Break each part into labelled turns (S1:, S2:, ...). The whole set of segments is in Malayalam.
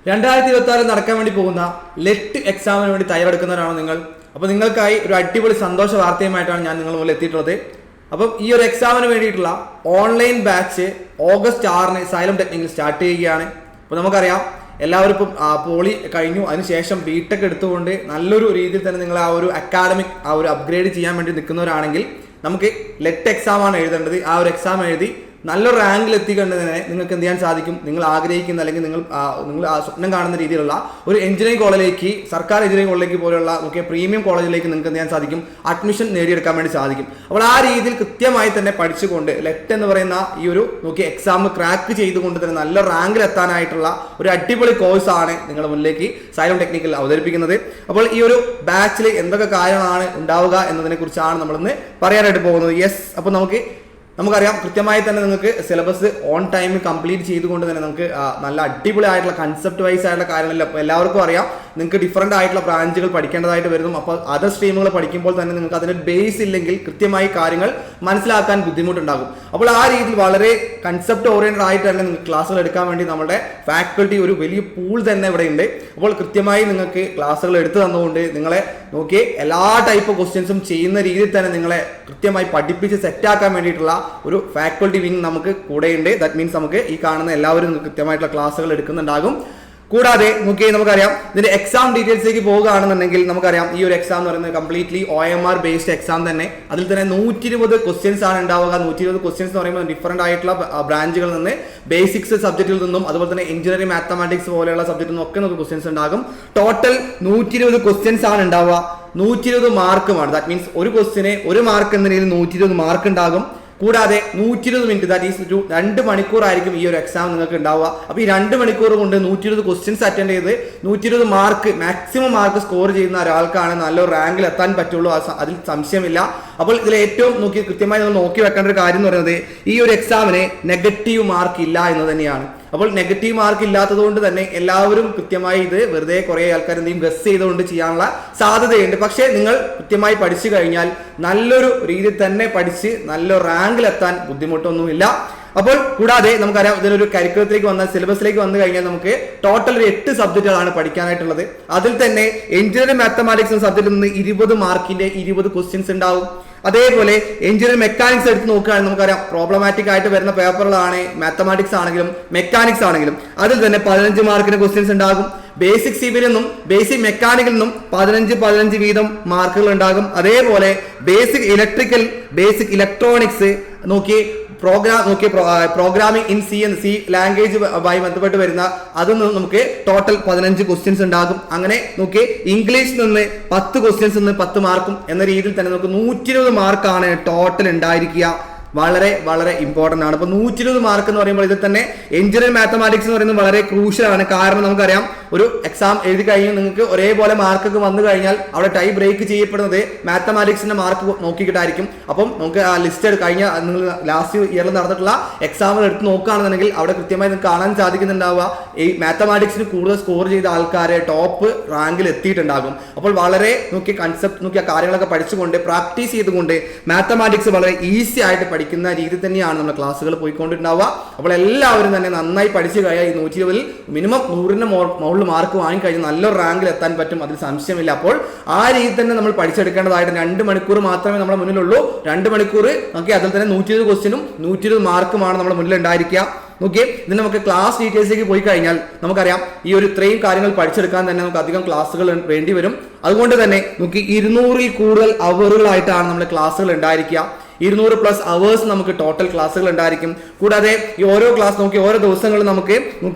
S1: 2026 നടക്കാൻ വേണ്ടി പോകുന്ന ലെറ്റ് എക്സാമിന് വേണ്ടി തയ്യാറെടുക്കുന്നവരാണോ നിങ്ങൾ? അപ്പോൾ നിങ്ങൾക്കായി ഒരു അടിപൊളി സന്തോഷ വാർത്തയുമായിട്ടാണ് ഞാൻ നിങ്ങളുടെ മുന്നിൽ എത്തിയിട്ടുള്ളത്. അപ്പം ഈ ഒരു എക്സാമിന് വേണ്ടിയിട്ടുള്ള ഓൺലൈൻ ബാച്ച് ഓഗസ്റ്റ് 6-ന് സൈലം ടെക്നിക്കിൽ സ്റ്റാർട്ട് ചെയ്യുകയാണ്. അപ്പോൾ നമുക്കറിയാം എല്ലാവരും ഇപ്പം പോളി കഴിഞ്ഞു, അതിനുശേഷം ബിടെക് എടുത്തുകൊണ്ട് നല്ലൊരു രീതിയിൽ തന്നെ നിങ്ങൾ ആ ഒരു അക്കാഡമിക് അപ്ഗ്രേഡ് ചെയ്യാൻ വേണ്ടി നിൽക്കുന്നവരാണെങ്കിൽ നമുക്ക് ലെറ്റ് എക്സാമാണ് എഴുതേണ്ടത്. ആ ഒരു എക്സാം എഴുതി നല്ലൊരു റാങ്കിൽ എത്തിക്കേണ്ടതിനെ നിങ്ങൾക്ക് എന്ത് ചെയ്യാൻ സാധിക്കും? നിങ്ങൾ ആഗ്രഹിക്കുന്ന അല്ലെങ്കിൽ നിങ്ങൾ സ്വപ്നം കാണുന്ന രീതിയിലുള്ള ഒരു എഞ്ചിനീയറിംഗ് കോളേജിലേക്ക്, സർക്കാർ എഞ്ചിനീയറിംഗ് കോളേജിലേക്ക് പോലെയുള്ള പ്രീമിയം കോളേജിലേക്ക് നിങ്ങൾക്ക് എന്ത് ചെയ്യാൻ സാധിക്കും? അഡ്മിഷൻ നേടിയെടുക്കാൻ വേണ്ടി സാധിക്കും. അപ്പോൾ ആ രീതിയിൽ കൃത്യമായി തന്നെ പഠിച്ചുകൊണ്ട് ലെറ്റ് എന്ന് പറയുന്ന ഈ ഒരു എക്സാം ക്രാക്ക് ചെയ്തുകൊണ്ട് തന്നെ നല്ല റാങ്കിൽ എത്താനായിട്ടുള്ള ഒരു അടിപൊളി കോഴ്സാണ് നിങ്ങളുടെ മുന്നിലേക്ക് സൈലം ടെക്നിക്കൽ അവതരിപ്പിക്കുന്നത്. അപ്പോൾ ഈ ഒരു ബാച്ചിൽ എന്തൊക്കെ കാര്യങ്ങളാണ് ഉണ്ടാവുക എന്നതിനെ കുറിച്ചാണ് നമ്മളിന്ന് പറയാനായിട്ട് പോകുന്നത്. അപ്പോൾ നമുക്കറിയാം കൃത്യമായി തന്നെ നിങ്ങൾക്ക് സിലബസ് ഓൺ ടൈം കംപ്ലീറ്റ് ചെയ്തുകൊണ്ട് തന്നെ നമുക്ക് നല്ല അടിപൊളി ആയിട്ടുള്ള കൺസെപ്റ്റ് വൈസ് ആയിട്ടുള്ള കാര്യങ്ങളില്ല. എല്ലാവർക്കും അറിയാം നിങ്ങൾക്ക് ഡിഫറൻറ്റ് ആയിട്ടുള്ള ബ്രാഞ്ചുകൾ പഠിക്കേണ്ടതായിട്ട് വരുന്നു. അപ്പോൾ അതർ സ്ട്രീമുകൾ പഠിക്കുമ്പോൾ തന്നെ നിങ്ങൾക്ക് അതിന് ബേസ് ഇല്ലെങ്കിൽ കൃത്യമായി കാര്യങ്ങൾ മനസ്സിലാക്കാൻ ബുദ്ധിമുട്ടുണ്ടാകും. അപ്പോൾ ആ രീതിയിൽ വളരെ കൺസെപ്റ്റ് ഓറിയന്റഡ് ആയിട്ട് തന്നെ നിങ്ങൾക്ക് ക്ലാസ്സുകൾ എടുക്കാൻ വേണ്ടി നമ്മുടെ ഫാക്കൽറ്റി ഒരു വലിയ പൂൾ തന്നെ ഇവിടെ ഉണ്ട്. അപ്പോൾ കൃത്യമായി നിങ്ങൾക്ക് ക്ലാസ്സുകൾ എടുത്തു തന്നുകൊണ്ട് നിങ്ങളെ എല്ലാ ടൈപ്പ് ക്വസ്റ്റ്യൻസും ചെയ്യുന്ന രീതിയിൽ തന്നെ നിങ്ങളെ കൃത്യമായി പഠിപ്പിച്ച് സെറ്റാക്കാൻ വേണ്ടിയിട്ടുള്ള ഒരു ഫാക്കൽറ്റി വിങ് നമുക്ക് കൂടെയുണ്ട്. ദാറ്റ് മീൻസ് നമുക്ക് ഈ കാണുന്ന എല്ലാവരും കൃത്യമായിട്ടുള്ള ക്ലാസ്സുകൾ എടുക്കുന്നുണ്ടാകും. കൂടാതെ നമുക്കറിയാം ഇതിന്റെ എക്സാം ഡീറ്റെയിൽസിലേക്ക് പോകുകയാണെന്നുണ്ടെങ്കിൽ നമുക്കറിയാം ഈ ഒരു എക്സാം എന്ന് പറയുന്നത് കംപ്ലീറ്റ്ലി OMR ബേസ്ഡ് എക്സാം തന്നെ. അതിൽ തന്നെ 120 ക്വസ്റ്റ്യൻസ് ആണ് ഉണ്ടാവുക. 120 ക്വസ്റ്റ്യൻസ് എന്ന് പറയുമ്പോൾ ഡിഫറൻറ്റ് ആയിട്ടുള്ള ബ്രാഞ്ചുകളിൽ നിന്ന്, ബേസിക്സ് സബ്ജക്റ്റിൽ നിന്നും, അതുപോലെ തന്നെ എഞ്ചിനീയറിംഗ് മാത്തമാറ്റിക്സ് പോലെയുള്ള സബ്ജക്റ്റിൽ നിന്നും ഒക്കെ നമുക്ക് ക്വസ്റ്റ്യൻസ് ഉണ്ടാകും. ടോട്ടൽ 120 ക്വസ്റ്റ്യൻസ് ആണ് ഉണ്ടാവുക. 120 മാർക്കുമാണ്. ദാറ്റ് മീൻസ് ഒരു ക്വസ്റ്റ്യന് 1 മാർക്ക് എന്ന രീതിയിൽ 120 മാർക്ക് ഉണ്ടാകും. കൂടാതെ 120 മിനിറ്റ്, ദാറ്റ് ഈസ് 2 മണിക്കൂറായിരിക്കും ഈ ഒരു എക്സാം നിങ്ങൾക്ക് ഉണ്ടാവുക. അപ്പോൾ ഈ 2 മണിക്കൂർ കൊണ്ട് 120 ക്വസ്റ്റ്യൻസ് അറ്റൻഡ് ചെയ്ത് 120 മാർക്ക് മാക്സിമം മാർക്ക് സ്കോർ ചെയ്യുന്ന ഒരാൾക്കാണ് നല്ലൊരു റാങ്കിൽ എത്താൻ പറ്റുള്ളൂ. അതിൽ സംശയമില്ല. അപ്പോൾ ഇതിൽ ഏറ്റവും കൃത്യമായി നമ്മൾ നോക്കി വെക്കേണ്ട ഒരു കാര്യം എന്ന് പറയുന്നത് ഈ ഒരു എക്സാമിന് നെഗറ്റീവ് മാർക്ക് ഇല്ല എന്ന് തന്നെയാണ്. അപ്പോൾ നെഗറ്റീവ് മാർക്ക് ഇല്ലാത്തത് കൊണ്ട് തന്നെ എല്ലാവരും കൃത്യമായി ഇത് വെറുതെ കുറേ ആൾക്കാർ എന്തെങ്കിലും ഗസ് ചെയ്തുകൊണ്ട് ചെയ്യാനുള്ള സാധ്യതയുണ്ട്. പക്ഷേ നിങ്ങൾ കൃത്യമായി പഠിച്ചു കഴിഞ്ഞാൽ നല്ലൊരു രീതിയിൽ തന്നെ പഠിച്ച് നല്ലൊരു റാങ്കിലെത്താൻ ബുദ്ധിമുട്ടൊന്നുമില്ല. അപ്പോൾ കൂടാതെ നമുക്കറിയാം ഇതിലൊരു കരിക്കുലത്തിലേക്ക് വന്നാൽ, സിലബസിലേക്ക് വന്നു കഴിഞ്ഞാൽ നമുക്ക് ടോട്ടൽ ഒരു 8 സബ്ജക്റ്റുകളാണ് പഠിക്കാനായിട്ടുള്ളത്. അതിൽ തന്നെ എഞ്ചിനീയറിംഗ് മാത്തമാറ്റിക്സ് സബ്ജക്റ്റിൽ നിന്ന് 20 മാർക്കിന്റെ 20 ക്വസ്റ്റ്യൻസ് ഉണ്ടാവും. അതേപോലെ എഞ്ചിനീയറിംഗ് മെക്കാനിക്സ് എടുത്ത് നോക്കുകയാണെങ്കിൽ നമുക്കറിയാം പ്രോബ്ലമാറ്റിക് ആയിട്ട് വരുന്ന പേപ്പറുകളാണ് മാത്തമാറ്റിക്സ് ആണെങ്കിലും മെക്കാനിക്സ് ആണെങ്കിലും അതിൽ തന്നെ 15 മാർക്കിന് ക്വസ്റ്റ്യൻസ് ഉണ്ടാകും. ബേസിക് സിവിലിൽ നിന്നും ബേസിക് മെക്കാനിക്കൽ നിന്നും 15 വീതം മാർക്കുകൾ ഉണ്ടാകും. അതേപോലെ basic electrical, basic electronics programming in C ലാംഗ്വേജുമായി ബന്ധപ്പെട്ട് വരുന്ന അതിൽ നിന്ന് നമുക്ക് ടോട്ടൽ 15 ക്വസ്റ്റ്യൻസ് ഉണ്ടാകും. അങ്ങനെ ഇംഗ്ലീഷിൽ നിന്ന് 10 ക്വസ്റ്റ്യൻസ് നിന്ന് 10 മാർക്കും എന്ന രീതിയിൽ തന്നെ നമുക്ക് 120 മാർക്കാണ് ടോട്ടൽ ഉണ്ടായിരിക്കുക. വളരെ വളരെ ഇമ്പോർട്ടൻ്റ് ആണ്. അപ്പോൾ 120 മാർക്ക് എന്ന് പറയുമ്പോൾ ഇതിൽ തന്നെ എഞ്ചിനീയറിംഗ് മാത്തമാറ്റിക്സ് എന്ന് പറയുന്നത് വളരെ ക്രൂഷ്യലാണ്. കാരണം നമുക്കറിയാം ഒരു എക്സാം എഴുതി കഴിഞ്ഞാൽ നിങ്ങൾക്ക് ഒരേപോലെ മാർക്കൊക്കെ വന്നു കഴിഞ്ഞാൽ അവിടെ ടൈ ബ്രേക്ക് ചെയ്യപ്പെടുന്നത് മാത്തമാറ്റിക്സിന്റെ മാർക്ക് നോക്കിയിട്ടായിരിക്കും. അപ്പം നമുക്ക് ആ ലിസ്റ്റ് കഴിഞ്ഞ നിങ്ങൾ ലാസ്റ്റ് ഇയറിൽ നടന്നിട്ടുള്ള എക്സാമുകൾ എടുത്ത് നോക്കുകയാണെന്നുണ്ടെങ്കിൽ അവിടെ കൃത്യമായി നിങ്ങൾക്ക് കാണാൻ സാധിക്കുന്നുണ്ടാവുക ഈ മാത്തമാറ്റിക്സിന് കൂടുതൽ സ്കോർ ചെയ്ത ആൾക്കാരെ ടോപ്പ് റാങ്കിൽ എത്തിയിട്ടുണ്ടാകും. അപ്പോൾ വളരെ കൺസെപ്റ്റ് കാര്യങ്ങളൊക്കെ പഠിച്ചുകൊണ്ട് പ്രാക്ടീസ് ചെയ്തുകൊണ്ട് മാത്തമാറ്റിക്സ് വളരെ ഈസി ആയിട്ട് പഠിക്കുന്ന രീതി തന്നെയാണ് നമ്മുടെ ക്ലാസ്സുകൾ പോയിക്കൊണ്ടിട്ടുണ്ടാവുക. അപ്പോൾ എല്ലാവരും തന്നെ നന്നായി പഠിച്ചു കഴിഞ്ഞാൽ ഈ 120 മിനിമം 100ന്റെ മുകളിൽ മാർക്ക് വാങ്ങിക്കഴിഞ്ഞാൽ നല്ലൊരു റാങ്കിൽ എത്താൻ പറ്റും. അതിൽ സംശയമില്ല. അപ്പോൾ ആ രീതി തന്നെ നമ്മൾ പഠിച്ചെടുക്കേണ്ടതായിട്ട് 2 മണിക്കൂർ മാത്രമേ നമ്മുടെ മുന്നിലുള്ളൂ. 2 മണിക്കൂർ അതിൽ തന്നെ 120 ക്വസ്റ്റ്യനും 120 മാർക്കുമാണ് നമ്മുടെ മുന്നിൽ ഉണ്ടായിരിക്കുക. ഇതിന് നമുക്ക് ക്ലാസ് ഡീറ്റെയിൽസിലേക്ക് പോയി കഴിഞ്ഞാൽ നമുക്കറിയാം ഈ ഒരു ഇത്രയും കാര്യങ്ങൾ പഠിച്ചെടുക്കാൻ തന്നെ നമുക്ക് അധികം ക്ലാസ്സുകൾ വേണ്ടി വരും. അതുകൊണ്ട് തന്നെ 200-ൽ കൂടുതൽ അവറുകളായിട്ടാണ് നമ്മുടെ ക്ലാസ്സുകൾ ഉണ്ടായിരിക്കുക. 200+ അവേഴ്സ് നമുക്ക് ടോട്ടൽ ക്ലാസ്സുകൾ ഉണ്ടായിരിക്കും. കൂടാതെ ഈ ഓരോ ക്ലാസ് ഓരോ ദിവസങ്ങളും നമുക്ക്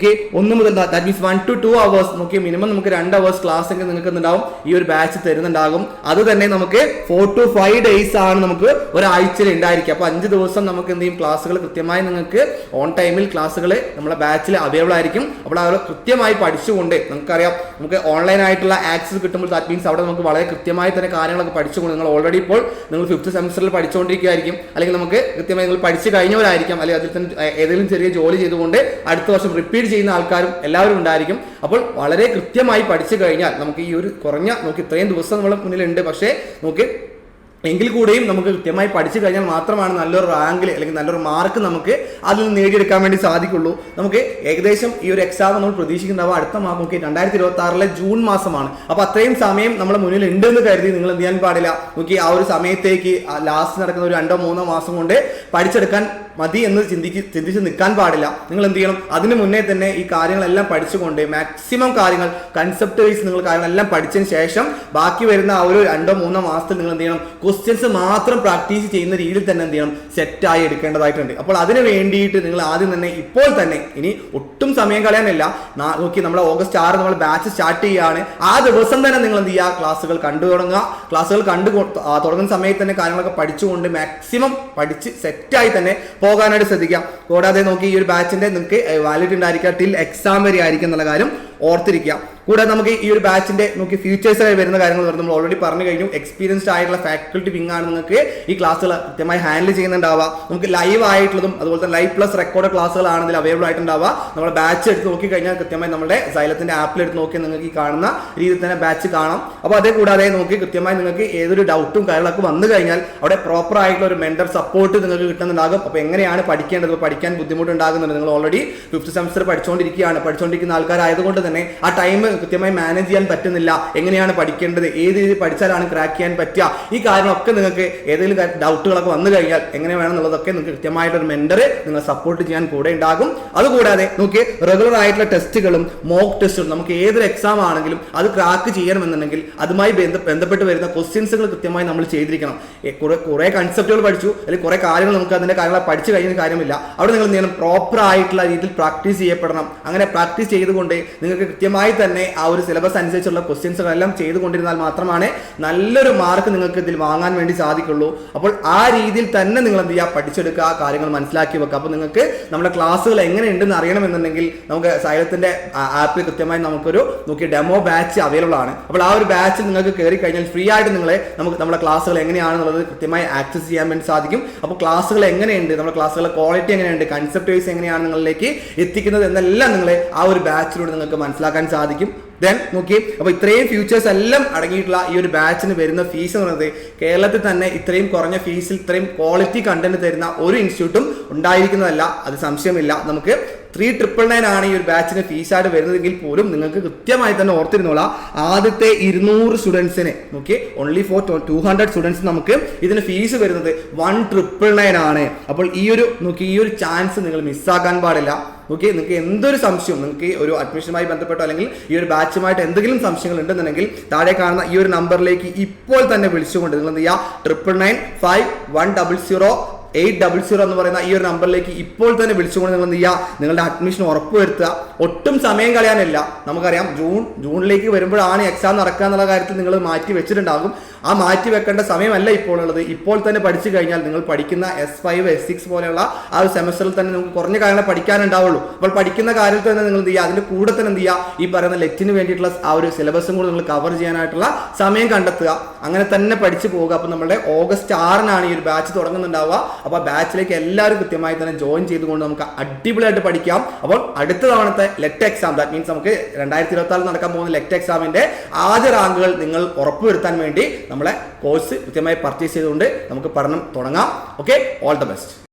S1: 1 മുതൽ that means 1 to 2 hours minimum നമുക്ക് 2 അവേഴ്സ് ക്ലാസ് ഒക്കെ നിങ്ങൾക്ക് ഉണ്ടാവും. ഈ ഒരു ബാച്ച് തരുന്നുണ്ടാകും. അത് തന്നെ നമുക്ക് 4 to 5 ഡേയ്സ് ആണ് നമുക്ക് ഒരാഴ്ചയിൽ ഉണ്ടായിരിക്കുക. അപ്പോൾ 5 ദിവസം നമുക്ക് എന്ത് ചെയ്യും? ക്ലാസ്സുകൾ കൃത്യമായി നിങ്ങൾക്ക് ഓൺ ടൈമിൽ ക്ലാസ്സുകൾ നമ്മളെ ബാച്ചിൽ അവൈലബിൾ ആയിരിക്കും. അപ്പോൾ അവർ കൃത്യമായി പഠിച്ചുകൊണ്ട് നമുക്കറിയാം നമുക്ക് ഓൺലൈൻ ആയിട്ടുള്ള ആക്സസ് കിട്ടുമ്പോൾ ദാറ്റ് മീൻസ് അവിടെ നമുക്ക് വളരെ കൃത്യമായി തന്നെ കാര്യങ്ങളൊക്കെ പഠിച്ചുകൊണ്ട് നിങ്ങൾ ഓൾറെഡി ഇപ്പോൾ നിങ്ങൾ 5th സെമസ്റ്ററിൽ പഠിച്ചുകൊണ്ടിരിക്കുക, അല്ലെങ്കിൽ നമുക്ക് കൃത്യമായി നിങ്ങൾ പഠിച്ചു കഴിഞ്ഞവരായിരിക്കാം, അല്ലെങ്കിൽ അതിൽ തന്നെ ഏതെങ്കിലും ചെറിയ ജോലി ചെയ്തുകൊണ്ട് അടുത്ത വർഷം റിപ്പീറ്റ് ചെയ്യുന്ന ആൾക്കാരും എല്ലാവരും ഉണ്ടായിരിക്കും. അപ്പോൾ വളരെ കൃത്യമായി പഠിച്ചു കഴിഞ്ഞാൽ നമുക്ക് ഈ ഒരു കുറഞ്ഞ ഇത്രയും ദിവസം നമ്മുടെ മുന്നിലുണ്ട്. പക്ഷേ എങ്കിൽ കൂടെയും നമുക്ക് കൃത്യമായി പഠിച്ചു കഴിഞ്ഞാൽ മാത്രമാണ് നല്ലൊരു റാങ്കിൽ അല്ലെങ്കിൽ നല്ലൊരു മാർക്ക് നമുക്ക് അതിൽ നിന്ന് നേടിയെടുക്കാൻ വേണ്ടി സാധിക്കുള്ളൂ. നമുക്ക് ഏകദേശം ഈ ഒരു എക്സാം നമ്മൾ പ്രതീക്ഷിക്കുന്നുണ്ടാവും അടുത്ത മാസം നോക്കി 2026 ജൂൺ മാസമാണ്. അപ്പോൾ അത്രയും സമയം നമ്മുടെ മുന്നിൽ ഉണ്ടെന്ന് കരുതി നിങ്ങൾ എന്ത് ചെയ്യാൻ പാടില്ല, നോക്കി ആ ഒരു സമയത്തേക്ക് ലാസ്റ്റ് നടക്കുന്ന ഒരു 2-3 മാസം കൊണ്ട് പഠിച്ചെടുക്കാൻ മതി എന്ന് ചിന്തിച്ച് നിൽക്കാൻ പാടില്ല. നിങ്ങൾ എന്ത് ചെയ്യണം, അതിന് മുന്നേ തന്നെ ഈ കാര്യങ്ങളെല്ലാം പഠിച്ചുകൊണ്ട് മാക്സിമം കാര്യങ്ങൾ കൺസെപ്റ്റ് വൈസ് നിങ്ങൾ കാര്യങ്ങളെല്ലാം പഠിച്ചതിന് ശേഷം ബാക്കി വരുന്ന ആ ഒരു 2-3 മാസത്തിൽ നിങ്ങൾ എന്ത് ചെയ്യണം, ക്വസ്റ്റ്യൻസ് മാത്രം പ്രാക്ടീസ് ചെയ്യുന്ന രീതിയിൽ തന്നെ എന്ത് ചെയ്യണം, സെറ്റായി എടുക്കേണ്ടതായിട്ടുണ്ട്. അപ്പോൾ അതിന് വേണ്ടിയിട്ട് നിങ്ങൾ ആദ്യം തന്നെ ഇപ്പോൾ തന്നെ ഇനി ഒട്ടും സമയം കളയാനില്ല, നോക്കി നമ്മുടെ ഓഗസ്റ്റ് 6 നമ്മൾ ബാച്ച് സ്റ്റാർട്ട് ചെയ്യുകയാണ്. ആ ദിവസം തന്നെ നിങ്ങൾ എന്ത് ചെയ്യുക, ക്ലാസ്സുകൾ കണ്ടു തുടങ്ങുക. ക്ലാസ്സുകൾ തുടങ്ങുന്ന സമയത്ത് തന്നെ കാര്യങ്ങളൊക്കെ പഠിച്ചുകൊണ്ട് മാക്സിമം പഠിച്ച് സെറ്റായി തന്നെ പോകാനായിട്ട് ശ്രദ്ധിക്കാം. കൂടാതെ നോക്കി ഈ ഒരു ബാച്ചിന്റെ നിങ്ങൾക്ക് വാലിഡിറ്റി ഉണ്ടായിരിക്കുക ടിൽ എക്സാം വരെ ആയിരിക്കും എന്നുള്ള കാര്യം ഓർത്തിരിക്കുക. കൂടാതെ നമുക്ക് ഈ ഒരു ബാച്ചിന്റെ നോക്കി ഫ്യൂച്ചേഴ്സായി വരുന്ന കാര്യങ്ങൾ നമ്മൾ ഓൾറെഡി പറഞ്ഞു കഴിഞ്ഞു. എക്സ്പീരിയൻസ്ഡ് ആയിട്ടുള്ള ഫാക്കൽറ്റി വിങ് ആണ് നിങ്ങൾക്ക് ഈ ക്ലാസ്സുകൾ കൃത്യമായി ഹാൻഡിൽ ചെയ്യുന്നുണ്ടാവുക. നമുക്ക് ലൈവ് ആയിട്ടുള്ളതും അതുപോലെ തന്നെ ലൈവ് പ്ലസ് റെക്കോർഡ് ക്ലാസ്സുകളാണ് ഇതിൽ അവൈലബിൾ ആയിട്ടുണ്ടാവുക. നമ്മുടെ ബാച്ച് എടുത്ത് നോക്കി കഴിഞ്ഞാൽ കൃത്യമായി നമ്മുടെ സൈലത്തിന്റെ ആപ്പിൽ എടുത്ത് നോക്കി നിങ്ങൾക്ക് ഈ കാണുന്ന രീതിയിൽ തന്നെ ബാച്ച് കാണാം. അപ്പോൾ അതേ കൂടാതെ നോക്കി കൃത്യമായി നിങ്ങൾക്ക് ഏതൊരു ഡൗട്ടും കാര്യങ്ങളൊക്കെ വന്നു കഴിഞ്ഞാൽ അവിടെ പ്രോപ്പർ ആയിട്ടുള്ള ഒരു മെന്റർ സപ്പോർട്ട് നിങ്ങൾക്ക് കിട്ടുന്നുണ്ടാകും. അപ്പോൾ എങ്ങനെയാണ് പഠിക്കേണ്ടത്, പഠിക്കാൻ ബുദ്ധിമുട്ടുണ്ടാകുന്നുണ്ട്, നിങ്ങൾ ഓൾറെഡി 5th സെമസ്റ്റർ പഠിച്ചുകൊണ്ടിരിക്കുന്ന ആൾക്കാരായതുകൊണ്ട് തന്നെ ആ ടൈം കൃത്യമായി മാനേജ് ചെയ്യാൻ പറ്റുന്നില്ല. എങ്ങനെയാണ് പഠിക്കേണ്ടത്, ഏത് രീതിയിൽ പഠിച്ചാലാണ് ക്രാക്ക് ചെയ്യാൻ പറ്റുക, ഈ കാര്യങ്ങളൊക്കെ നിങ്ങൾക്ക് ഏതെങ്കിലും ഡൗട്ടുകളൊക്കെ വന്നു കഴിഞ്ഞാൽ എങ്ങനെ വേണമെന്നുള്ളതൊക്കെ നിങ്ങൾക്ക് കൃത്യമായിട്ടൊരു മെന്റർ നിങ്ങൾ സപ്പോർട്ട് ചെയ്യാൻ കൂടെ ഉണ്ടാകും. അതുകൂടാതെ നോക്കി റെഗുലർ ആയിട്ടുള്ള ടെസ്റ്റുകളും മോക്ക് ടെസ്റ്റുകളും നമുക്ക് ഏതൊരു എക്സാം ആണെങ്കിലും അത് ക്രാക്ക് ചെയ്യണമെന്നുണ്ടെങ്കിൽ അതുമായി ബന്ധപ്പെട്ട് വരുന്ന ക്വസ്റ്റ്യൻസുകൾ കൃത്യമായി നമ്മൾ ചെയ്തിരിക്കണം. കുറെ കൺസെപ്റ്റുകൾ പഠിച്ചു അല്ലെങ്കിൽ കുറെ കാര്യങ്ങൾ നമുക്ക് അതിന്റെ കാര്യങ്ങൾ പഠിച്ചു കഴിഞ്ഞ കാര്യമില്ല. അവിടെ നിങ്ങൾ എന്ത് ചെയ്യണം, പ്രോപ്പർ ആയിട്ടുള്ള രീതിയിൽ പ്രാക്ടീസ് ചെയ്യപ്പെടണം. അങ്ങനെ പ്രാക്ടീസ് ചെയ്തുകൊണ്ട് നിങ്ങൾക്ക് കൃത്യമായി തന്നെ ആ ഒരു സിലബസ് അനുസരിച്ചുള്ള ക്വസ്റ്റ്യൻസുകളെല്ലാം ചെയ്തുകൊണ്ടിരുന്നാൽ മാത്രമാണ് നല്ലൊരു മാർക്ക് നിങ്ങൾക്ക് ഇതിൽ വാങ്ങാൻ വേണ്ടി സാധിക്കുള്ളൂ. അപ്പോൾ ആ രീതിയിൽ തന്നെ നിങ്ങൾ എന്ത് ചെയ്യുക, പഠിച്ചെടുക്കുക, കാര്യങ്ങൾ മനസ്സിലാക്കി വെക്കുക. അപ്പോൾ നിങ്ങൾക്ക് നമ്മുടെ ക്ലാസ്സുകൾ എങ്ങനെയുണ്ടെന്ന് അറിയണമെന്നുണ്ടെങ്കിൽ നമുക്ക് സൈലത്തിന്റെ ആപ്പിൽ കൃത്യമായി നമുക്കൊരു നോക്കി ഡെമോ ബാച്ച് അവൈലബിൾ ആണ്. അപ്പോൾ ആ ഒരു ബാച്ചിൽ നിങ്ങൾക്ക് കയറി കഴിഞ്ഞാൽ ഫ്രീ ആയിട്ട് നമുക്ക് നമ്മുടെ ക്ലാസ്സുകൾ എങ്ങനെയാണെന്നുള്ളത് കൃത്യമായി ആക്സസ് ചെയ്യാൻ വേണ്ടി സാധിക്കും. അപ്പോൾ ക്ലാസ്സുകൾ എങ്ങനെയുണ്ട്, നമ്മുടെ ക്ലാസ്സുകളുടെ ക്വാളിറ്റി എങ്ങനെയുണ്ട്, കൺസെപ്റ്റ് വൈസ് എങ്ങനെയാണ് നിങ്ങളിലേക്ക് എത്തിക്കുന്നത് എന്നെല്ലാം നിങ്ങളെ ആ ഒരു ബാച്ചിലൂടെ നിങ്ങൾക്ക് മനസ്സിലാക്കാൻ സാധിക്കും. ദെൻ നോക്കി അപ്പോൾ ഇത്രയും ഫ്യൂച്ചേഴ്സ് എല്ലാം അടങ്ങിയിട്ടുള്ള ഈ ഒരു ബാച്ചിന് വരുന്ന ഫീസ് എന്ന് പറയുന്നത് കേരളത്തിൽ തന്നെ ഇത്രയും കുറഞ്ഞ ഫീസിൽ ഇത്രയും ക്വാളിറ്റി കണ്ടന്റ് തരുന്ന ഒരു ഇൻസ്റ്റിറ്റ്യൂട്ടും ഉണ്ടായിരിക്കുന്നതല്ല, അത് സംശയമില്ല. നമുക്ക് 3,999 ആണ് ഈ ഒരു ബാച്ചിന് ഫീസായിട്ട് വരുന്നതെങ്കിൽ പോലും നിങ്ങൾക്ക് കൃത്യമായി തന്നെ ഓർത്തിരുന്നോളാം, ആദ്യത്തെ 200 സ്റ്റുഡൻസിന് നോക്കി ഓൺലി ഫോർ 200 സ്റ്റുഡൻസ് നമുക്ക് ഇതിന് ഫീസ് വരുന്നത് 1,999 ആണ്. അപ്പോൾ ഈ ഒരു ചാൻസ് നിങ്ങൾ മിസ്സാക്കാൻ പാടില്ല. ഓക്കെ, നിങ്ങൾക്ക് എന്തൊരു സംശയം, നിങ്ങൾക്ക് ഒരു അഡ്മിഷനുമായി ബന്ധപ്പെട്ടോ അല്ലെങ്കിൽ ഈ ഒരു ബാച്ചുമായിട്ട് എന്തെങ്കിലും സംശയങ്ങൾ ഉണ്ടെന്നുണ്ടെങ്കിൽ താഴെ കാണുന്ന ഈ ഒരു നമ്പറിലേക്ക് ഇപ്പോൾ തന്നെ വിളിച്ചുകൊണ്ട് നിങ്ങൾ എന്ത് ചെയ്യുക, 9995100 എന്ന് പറയുന്ന ഈ ഒരു നമ്പറിലേക്ക് ഇപ്പോൾ തന്നെ വിളിച്ചുകൊണ്ട് നിങ്ങൾ എന്ത് ചെയ്യുക, നിങ്ങളുടെ അഡ്മിഷൻ ഉറപ്പുവരുത്തുക. ഒട്ടും സമയം കളയാനില്ല. നമുക്കറിയാം ജൂണിലേക്ക് വരുമ്പോഴാണ് എക്സാം നടക്കുക എന്നുള്ള കാര്യത്തിൽ നിങ്ങൾ മാറ്റി വെച്ചിട്ടുണ്ടാകും. ആ മാറ്റി വെക്കേണ്ട സമയമല്ല ഇപ്പോൾ ഉള്ളത്. ഇപ്പോൾ തന്നെ പഠിച്ചു കഴിഞ്ഞാൽ നിങ്ങൾ പഠിക്കുന്ന S5 S6 പോലെയുള്ള ആ ഒരു സെമസ്റ്ററിൽ തന്നെ നിങ്ങൾക്ക് കുറഞ്ഞ കാര്യങ്ങൾ പഠിക്കാനുണ്ടാവുള്ളൂ. അപ്പോൾ പഠിക്കുന്ന കാര്യത്തിൽ തന്നെ നിങ്ങൾ എന്ത് ചെയ്യുക, അതിന്റെ കൂടെ തന്നെ എന്ത് ചെയ്യുക, ഈ പറയുന്ന ലെറ്റിന് വേണ്ടിയിട്ടുള്ള ആ ഒരു സിലബസും കൂടെ നിങ്ങൾ കവർ ചെയ്യാനായിട്ടുള്ള സമയം കണ്ടെത്തുക. അങ്ങനെ തന്നെ പഠിച്ചു പോവുക. അപ്പോൾ നമ്മുടെ ഓഗസ്റ്റ് 6 ഈ ഒരു ബാച്ച് തുടങ്ങുന്നുണ്ടാവുക. അപ്പോൾ ബാച്ചിലേക്ക് എല്ലാവരും കൃത്യമായി തന്നെ ജോയിൻ ചെയ്തുകൊണ്ട് നമുക്ക് അടിപൊളിയായിട്ട് പഠിക്കാം. അപ്പോൾ അടുത്ത തവണത്തെ ലെറ്റ് എക്സാം, ദാറ്റ് മീൻസ് നമുക്ക് 2024 നടക്കാൻ പോകുന്ന ലെറ്റ് എക്സാമിന്റെ ആദ്യ റാങ്കുകൾ നിങ്ങൾ ഉറപ്പുവരുത്താൻ വേണ്ടി നമ്മളെ കോഴ്സ് കൃത്യമായി പർച്ചേസ് ചെയ്തുകൊണ്ട് നമുക്ക് പഠനം തുടങ്ങാം. Okay, all the best.